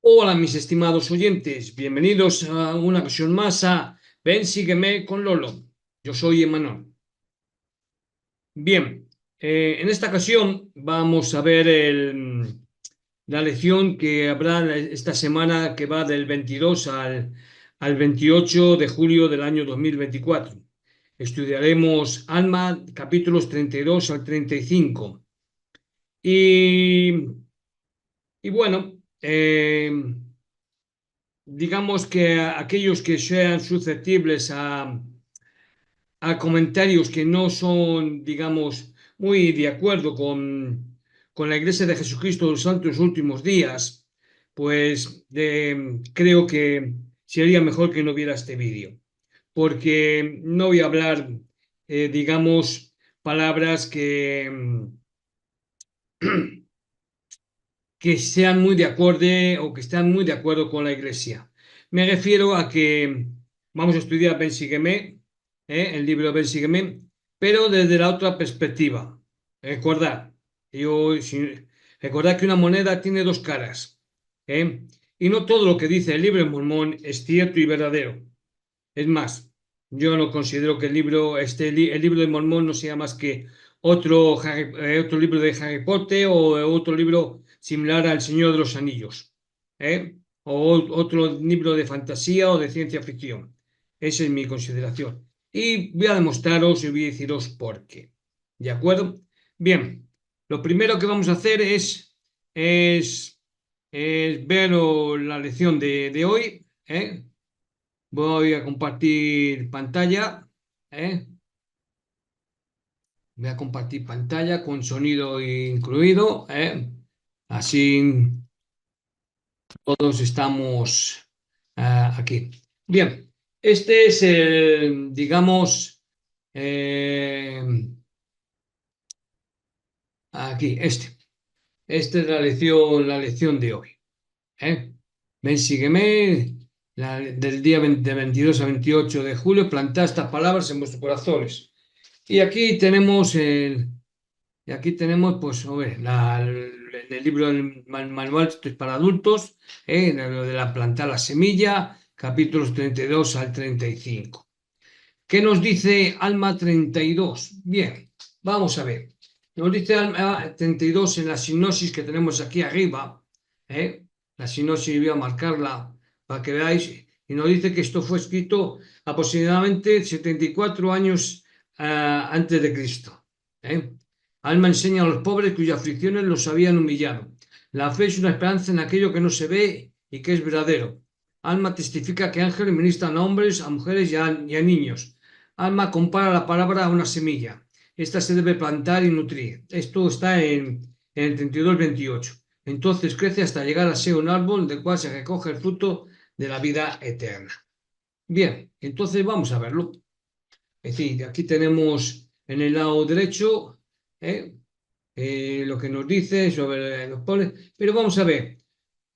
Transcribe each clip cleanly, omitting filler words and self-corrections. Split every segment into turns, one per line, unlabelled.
Hola, mis estimados oyentes, bienvenidos a una ocasión más a Ven, sígueme con Lolo. Yo soy Emanuel. Bien, en esta ocasión vamos a ver la lección que habrá esta semana que va del 22 al 28 de julio del año 2024. Estudiaremos Alma, capítulos 32 al 35. Y, y bueno, digamos que aquellos que sean susceptibles a comentarios que no son, digamos, muy de acuerdo con la Iglesia de Jesucristo de los Santos Últimos Días, pues creo que sería mejor que no viera este vídeo, porque no voy a hablar, digamos, palabras que sean muy de acuerdo o que están muy de acuerdo con la Iglesia. Me refiero a que vamos a estudiar Ben Sígueme, el libro Ben Sígueme, pero desde la otra perspectiva. Recordad, recordad que una moneda tiene dos caras, ¿eh? Y no todo lo que dice el libro de Mormón es cierto y verdadero. Es más, yo no considero que el libro de Mormón no sea más que otro libro de Harry Potter o otro libro similar al Señor de los Anillos, o otro libro de fantasía o de ciencia ficción. Esa es mi consideración. Y voy a demostraros y voy a deciros por qué. ¿De acuerdo? Bien, lo primero que vamos a hacer es ver la lección de hoy, ¿eh? Voy a compartir pantalla, ¿eh? Voy a compartir pantalla con sonido incluido, ¿eh? Así todos estamos aquí. Bien, este es el, digamos, eh, aquí, este. Esta es la lección de hoy, ¿eh? Ven, sígueme, del día 22 a 28 de julio, plantad estas palabras en vuestros corazones. Y aquí tenemos, pues, el libro del manual esto es para adultos, lo de la plantar la semilla, capítulos 32 al 35. ¿Qué nos dice Alma 32? Bien, vamos a ver. Nos dice Alma 32 en la sinopsis que tenemos aquí arriba, ¿eh? La sinopsis voy a marcarla para que veáis, y nos dice que esto fue escrito aproximadamente 74 años antes de Cristo, ¿eh? Alma enseña a los pobres cuyas aflicciones los habían humillado. La fe es una esperanza en aquello que no se ve y que es verdadero. Alma testifica que ángeles ministran a hombres, a mujeres y a niños. Alma compara la palabra a una semilla. Esta se debe plantar y nutrir. Esto está en el 32-28. Entonces crece hasta llegar a ser un árbol del cual se recoge el fruto de la vida eterna. Bien, entonces vamos a verlo. Es decir, aquí tenemos en el lado derecho, ¿eh? Lo que nos dice sobre los pobres. Pero vamos a ver.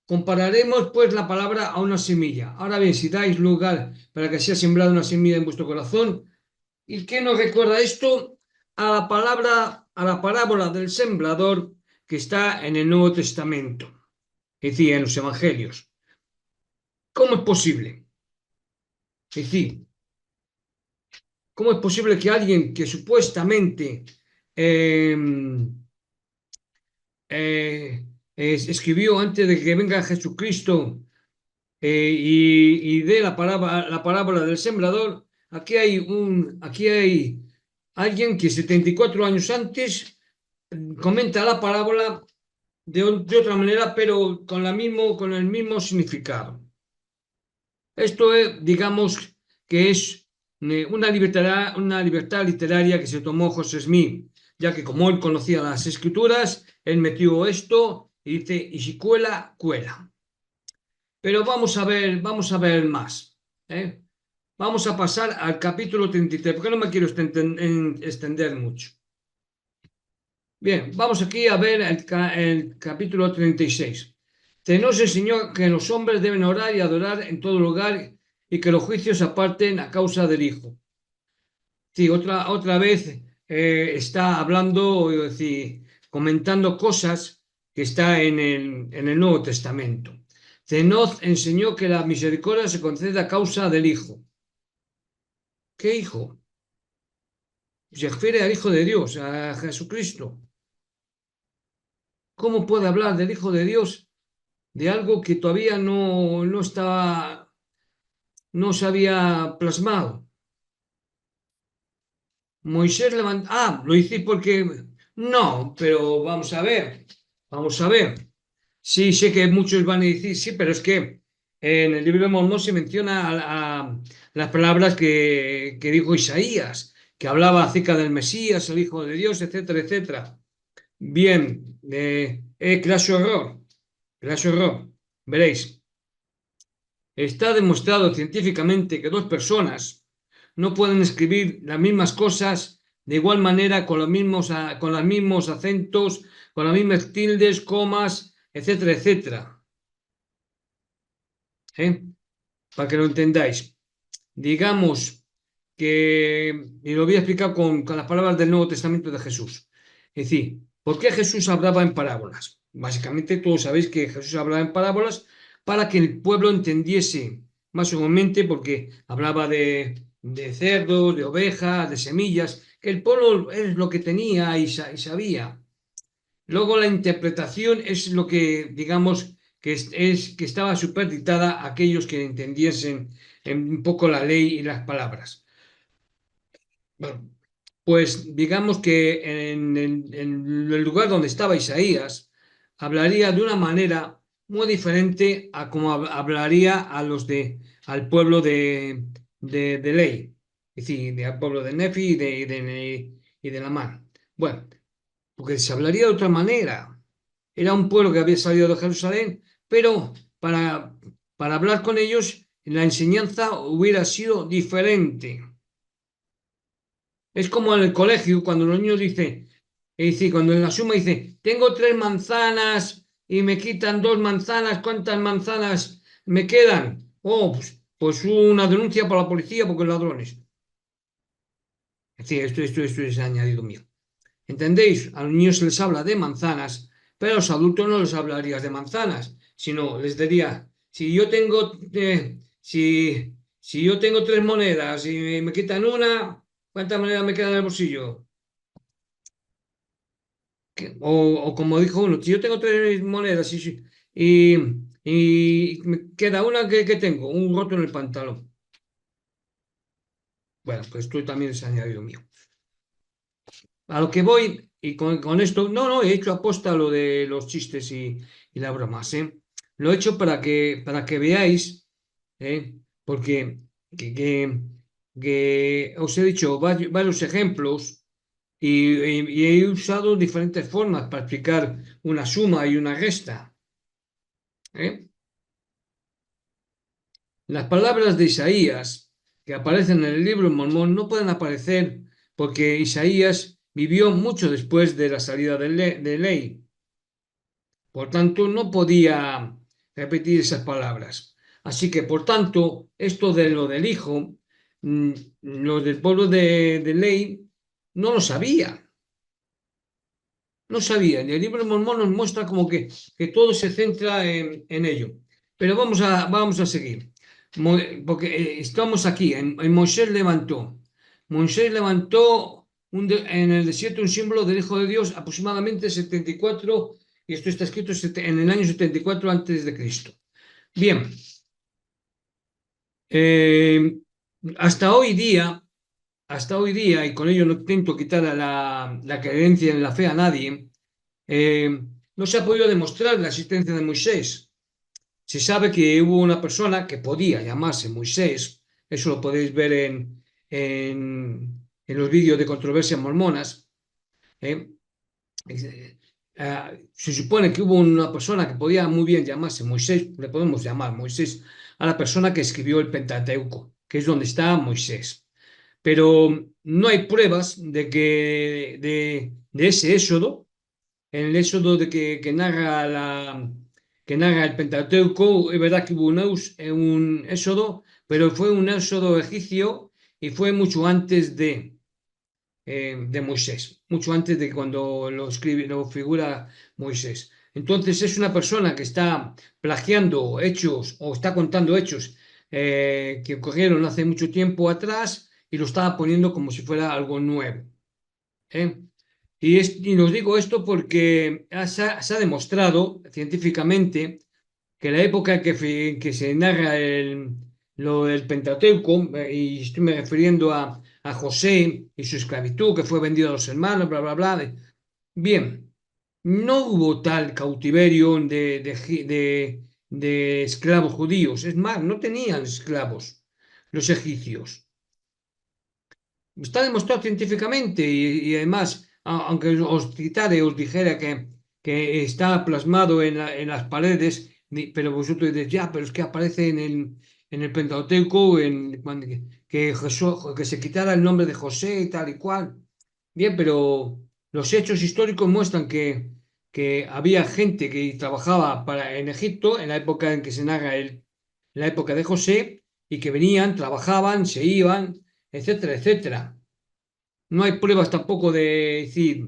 Compararemos pues la palabra a una semilla. Ahora bien, si dais lugar para que sea sembrada una semilla en vuestro corazón, ¿y qué nos recuerda esto? A la parábola del sembrador que está en el Nuevo Testamento, es decir, en los Evangelios. ¿Cómo es posible? Es decir, ¿cómo es posible que alguien que supuestamente eh, escribió antes de que venga Jesucristo y de la parábola del sembrador, aquí hay alguien que 74 años antes comenta la parábola de otra manera, pero con el mismo significado. Esto es, digamos, que es una libertad literaria que se tomó José Smith, ya que como él conocía las escrituras, él metió esto y dice, y si cuela, cuela. Pero vamos a ver más, ¿eh? Vamos a pasar al capítulo 33, porque no me quiero extender mucho. Bien, vamos aquí a ver el capítulo 36. Se nos enseñó que los hombres deben orar y adorar en todo lugar y que los juicios aparten a causa del Hijo. Sí, otra vez está hablando, es decir, comentando cosas que está en el Nuevo Testamento. Zenoz enseñó que la misericordia se concede a causa del Hijo. ¿Qué Hijo? Se refiere al Hijo de Dios, a Jesucristo. ¿Cómo puede hablar del Hijo de Dios de algo que todavía no estaba, no se había plasmado? Moisés levantó. Ah, lo hice porque. No, pero vamos a ver. Sí, sé que muchos van a decir, sí, pero es que en el libro de Mormón se menciona las palabras que dijo Isaías, que hablaba acerca del Mesías, el Hijo de Dios, etcétera, etcétera. Bien, craso error, craso error. Veréis, está demostrado científicamente que dos personas no pueden escribir las mismas cosas de igual manera con los mismos acentos, con las mismas tildes, comas, etcétera, etcétera. ¿Eh? Para que lo entendáis. Digamos que, y lo voy a explicar con las palabras del Nuevo Testamento de Jesús. Es decir, ¿por qué Jesús hablaba en parábolas? Básicamente todos sabéis que Jesús hablaba en parábolas para que el pueblo entendiese más o menos, porque hablaba de cerdos, de ovejas, de semillas, que el pueblo es lo que tenía y sabía. Luego la interpretación es lo que, digamos, que estaba supeditada a aquellos que entendiesen un poco la ley y las palabras. Bueno, pues digamos que en el lugar donde estaba Isaías, hablaría de una manera muy diferente a como hablaría al pueblo de ley, es decir, al pueblo de Nefi y de Namán. Bueno, porque se hablaría de otra manera. Era un pueblo que había salido de Jerusalén, pero para hablar con ellos, la enseñanza hubiera sido diferente. Es como en el colegio, cuando los niños dicen, es decir, cuando en la suma dice, tengo 3 manzanas y me quitan 2 manzanas, ¿cuántas manzanas me quedan? Oh, pues una denuncia para la policía porque ladrones. Es decir, esto es añadido mío. ¿Entendéis? A los niños se les habla de manzanas, pero a los adultos no les hablarías de manzanas, sino les diría, si yo tengo 3 monedas y me quitan una, ¿cuántas monedas me quedan en el bolsillo? O como dijo uno, si yo tengo 3 monedas y me queda una que tengo, un roto en el pantalón. Bueno, pues esto también es añadido mío. A lo que voy, y con esto, no, he hecho aposta lo de los chistes y las bromas, ¿eh? Lo he hecho para que veáis, ¿eh? Porque que os he dicho varios ejemplos y he usado diferentes formas para explicar una suma y una resta, ¿eh? Las palabras de Isaías que aparecen en el libro Mormón no pueden aparecer porque Isaías vivió mucho después de la salida de ley. Por tanto, no podía repetir esas palabras. Así que, por tanto, esto de lo del hijo, los del pueblo de ley no lo sabía. No sabían. Y el libro de Mormón nos muestra como que todo se centra en ello. Pero vamos a seguir. Porque estamos aquí. En Moisés levantó. Moisés levantó en el desierto un símbolo del Hijo de Dios aproximadamente 74, y esto está escrito en el año 74 antes de Cristo. Bien. Eh, hasta hoy día, y con ello no intento quitar la creencia en la fe a nadie, no se ha podido demostrar la existencia de Moisés. Se sabe que hubo una persona que podía llamarse Moisés, eso lo podéis ver en los vídeos de controversias mormonas. ¿Eh? Se supone que hubo una persona que podía muy bien llamarse Moisés, le podemos llamar Moisés a la persona que escribió el Pentateuco, que es donde está Moisés. Pero no hay pruebas de ese éxodo, en el éxodo que narra el Pentateuco. Es verdad que hubo un éxodo, pero fue un éxodo egipcio y fue mucho antes de Moisés, mucho antes de cuando lo figura Moisés. Entonces es una persona que está plagiando hechos o está contando hechos que ocurrieron hace mucho tiempo atrás y lo está poniendo como si fuera algo nuevo. ¿Eh? Y os digo esto porque se ha demostrado científicamente que la época que se narra lo del Pentateuco, y estoy me refiriendo a José y su esclavitud, que fue vendido a los hermanos, bla, bla, bla. Bien, no hubo tal cautiverio de esclavos judíos. Es más, no tenían esclavos los egipcios. Está demostrado científicamente y además, aunque os citara, os dijera que está plasmado en las paredes, pero vosotros diréis, ya, pero es que aparece en el Pentateuco que se quitara el nombre de José y tal y cual. Bien, pero los hechos históricos muestran que había gente que trabajaba en Egipto en la época en que se narra la época de José y que venían, trabajaban, se iban, etcétera, etcétera. No hay pruebas tampoco de decir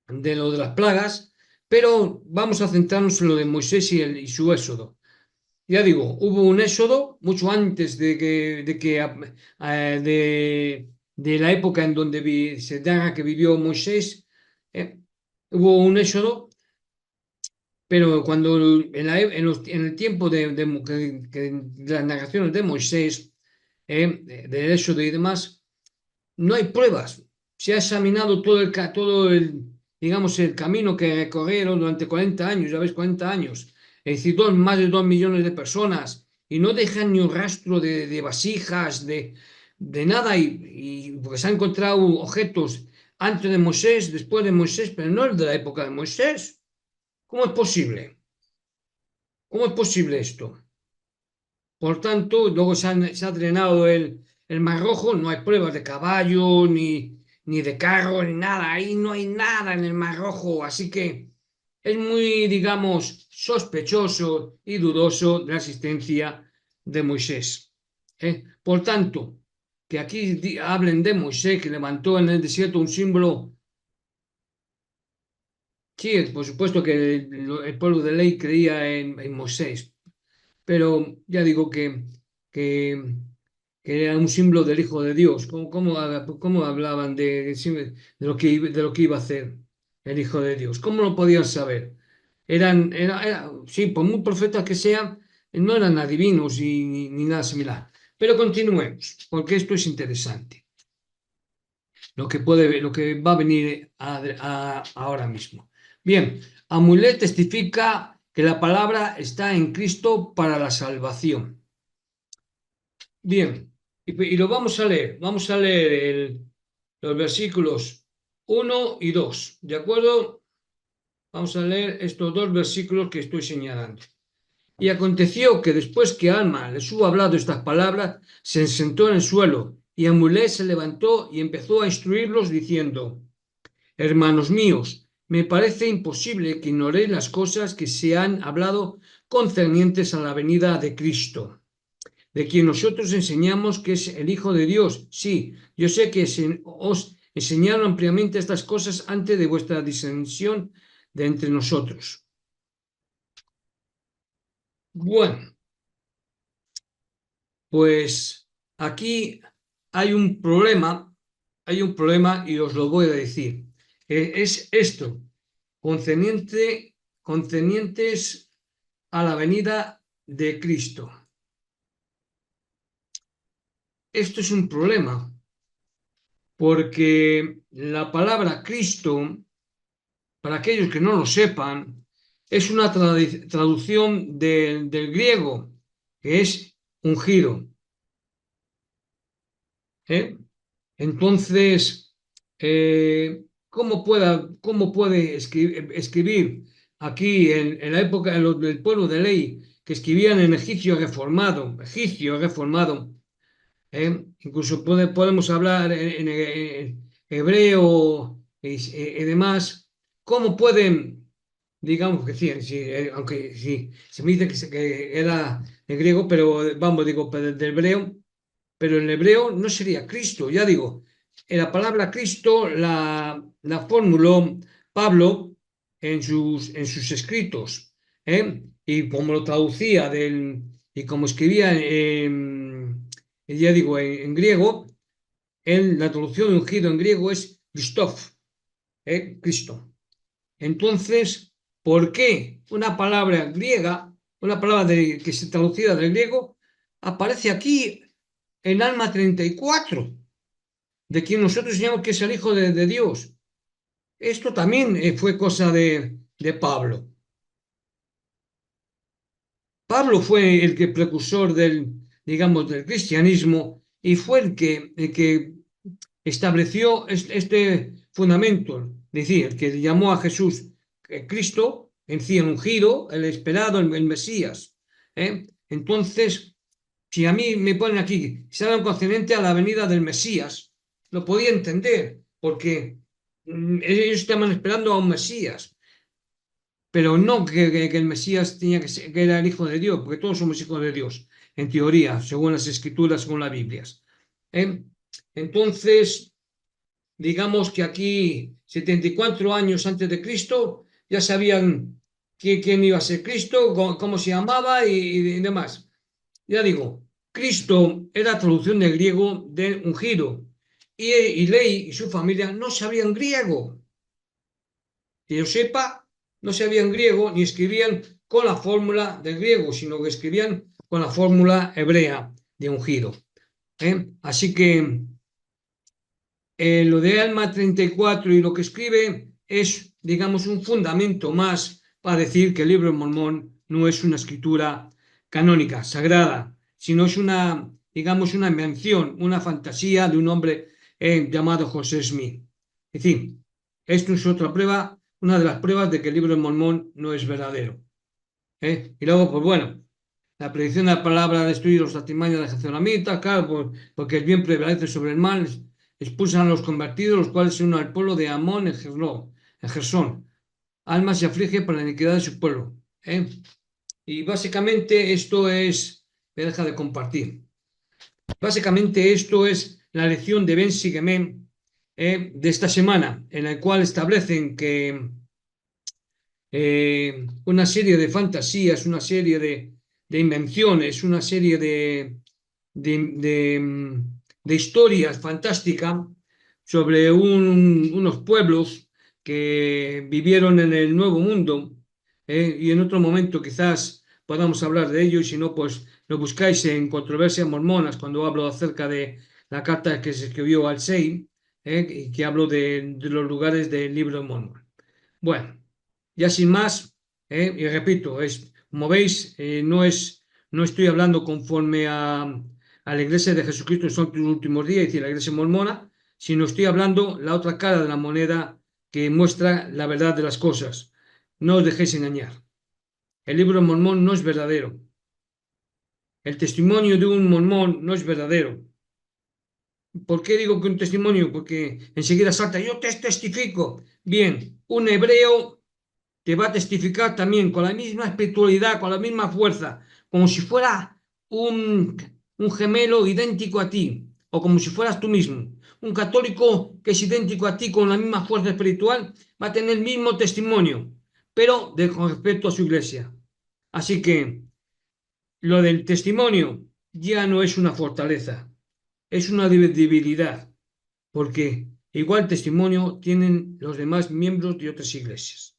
de lo de las plagas, pero vamos a centrarnos en lo de Moisés y su éxodo. Ya digo, hubo un éxodo mucho antes de la época en donde se da que vivió Moisés. eh, Hubo un éxodo, pero cuando en el tiempo de las narraciones de Moisés, del éxodo y demás, no hay pruebas. Se ha examinado digamos, el camino que recorrieron durante 40 años, ya ves, 40 años. Es decir, más de 2 millones de personas y no dejan ni un rastro de vasijas, de nada. Porque se han encontrado objetos antes de Moisés, después de Moisés, pero no el de la época de Moisés. ¿Cómo es posible? ¿Cómo es posible esto? Por tanto, luego se ha drenado el Mar Rojo, no hay pruebas de caballo, ni de carro, ni nada. Ahí no hay nada en el Mar Rojo, así que es muy, digamos, sospechoso y dudoso de la existencia de Moisés. Por tanto, que aquí hablen de Moisés, que levantó en el desierto un símbolo. Sí, por supuesto que el pueblo de ley creía en Moisés, pero ya digo que, que era un símbolo del Hijo de Dios. ¿Cómo hablaban de lo que iba a hacer el Hijo de Dios? ¿Cómo lo podían saber? Sí, por muy profetas que sean, no eran adivinos ni nada similar. Pero continuemos, porque esto es interesante, lo que va a venir ahora mismo. Bien, Amulet testifica que la palabra está en Cristo para la salvación. Bien, y lo vamos a leer. Vamos a leer los versículos 1 y 2, ¿de acuerdo? Vamos a leer estos dos versículos que estoy señalando. Y aconteció que después que Alma les hubo hablado estas palabras, se sentó en el suelo, y Amulé se levantó y empezó a instruirlos diciendo: Hermanos míos, me parece imposible que ignoréis las cosas que se han hablado concernientes a la venida de Cristo, de quien nosotros enseñamos que es el Hijo de Dios. Sí, yo sé que os enseñaron ampliamente estas cosas antes de vuestra disensión de entre nosotros. Bueno, pues aquí hay un problema y os lo voy a decir. Es esto, concernientes a la venida de Cristo. Esto es un problema porque la palabra Cristo, para aquellos que no lo sepan, es una traducción del griego, que es ungido. ¿Eh? Entonces, cómo puede escribir aquí en la época del pueblo de ley, que escribían en egipcio reformado, incluso podemos hablar en hebreo y demás, cómo pueden, digamos que sí, sí, aunque sí, se me dice que era de griego, pero vamos, digo, del hebreo, pero en hebreo no sería Cristo, ya digo, la palabra Cristo la formuló Pablo en sus escritos, y como lo traducía y como escribía ya digo, en griego, la traducción de ungido en griego es Christoph, Cristo. Entonces, ¿por qué una palabra griega, una palabra que se traducida del griego, aparece aquí en Alma 34, de quien nosotros llamamos que es el Hijo de Dios? Esto también fue cosa de Pablo. Pablo fue el que precursor digamos, del cristianismo y fue el que estableció este fundamento, es decir, el que llamó a Jesús Cristo, en sí, el ungido, el esperado, el Mesías. Entonces, si a mí me ponen aquí, si era un concerniente a la venida del Mesías, lo podía entender, porque ellos estaban esperando a un Mesías, pero no que el Mesías tenía que era el Hijo de Dios, porque todos somos hijos de Dios, en teoría, según las Escrituras, según las Biblias. Entonces, digamos que aquí, 74 años antes de Cristo, ya sabían quién iba a ser Cristo, cómo se llamaba y demás. Ya digo, Cristo era traducción del griego de ungido, y Ley y su familia no sabían griego. Que yo sepa, no sabían griego ni escribían con la fórmula del griego, sino que escribían con la fórmula hebrea de ungido. Así que lo de Alma 34 y lo que escribe es, digamos, un fundamento más para decir que el libro de Mormón no es una escritura canónica, sagrada, sino es una, digamos, una invención, una fantasía de un hombre llamado José Smith. Es decir, esto es otra prueba, una de las pruebas de que el libro de Mormón no es verdadero. Y luego, pues bueno, la predicción de la palabra ha destruido los testimonio de Gezolamita, claro, porque el bien prevalece sobre el mal, expulsan a los convertidos, los cuales se unen al pueblo de Amón en Gersón. Alma se aflige por la iniquidad de su pueblo. Y básicamente esto es, me deja de compartir. Básicamente esto es la lección de Ben Sigemen de esta semana, en la cual establecen que una serie de fantasías, una serie de invenciones, una serie de historias fantásticas sobre unos pueblos que vivieron en el Nuevo Mundo, y en otro momento quizás podamos hablar de ello, y si no, pues lo buscáis en Controversias Mormonas cuando hablo acerca de la carta que se escribió al Sei, y que hablo de los lugares del libro de Mormón. Bueno, ya sin más, y repito, como veis, no estoy hablando conforme a la Iglesia de Jesucristo en los últimos días, es decir, la Iglesia mormona, sino estoy hablando la otra cara de la moneda que muestra la verdad de las cosas. No os dejéis engañar. El libro de Mormón no es verdadero. El testimonio de un mormón no es verdadero. ¿Por qué digo que un testimonio? Porque enseguida salta, yo te testifico. Bien, un hebreo te va a testificar también con la misma espiritualidad, con la misma fuerza, como si fuera un gemelo idéntico a ti, o como si fueras tú mismo. Un católico que es idéntico a ti con la misma fuerza espiritual va a tener el mismo testimonio, pero con respecto a su iglesia. Así que lo del testimonio ya no es una fortaleza, es una debilidad, porque igual testimonio tienen los demás miembros de otras iglesias.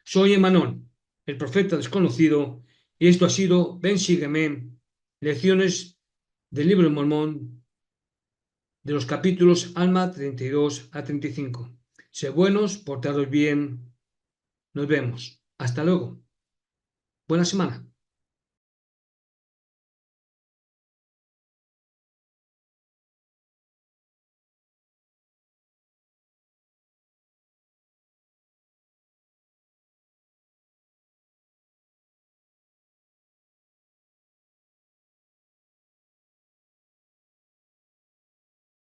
Soy Emanón, el profeta desconocido, y esto ha sido Ben Sigemen, lecciones del libro de Mormón, de los capítulos Alma 32 a 35. Sé buenos, portados bien. Nos vemos. Hasta luego. Buena semana.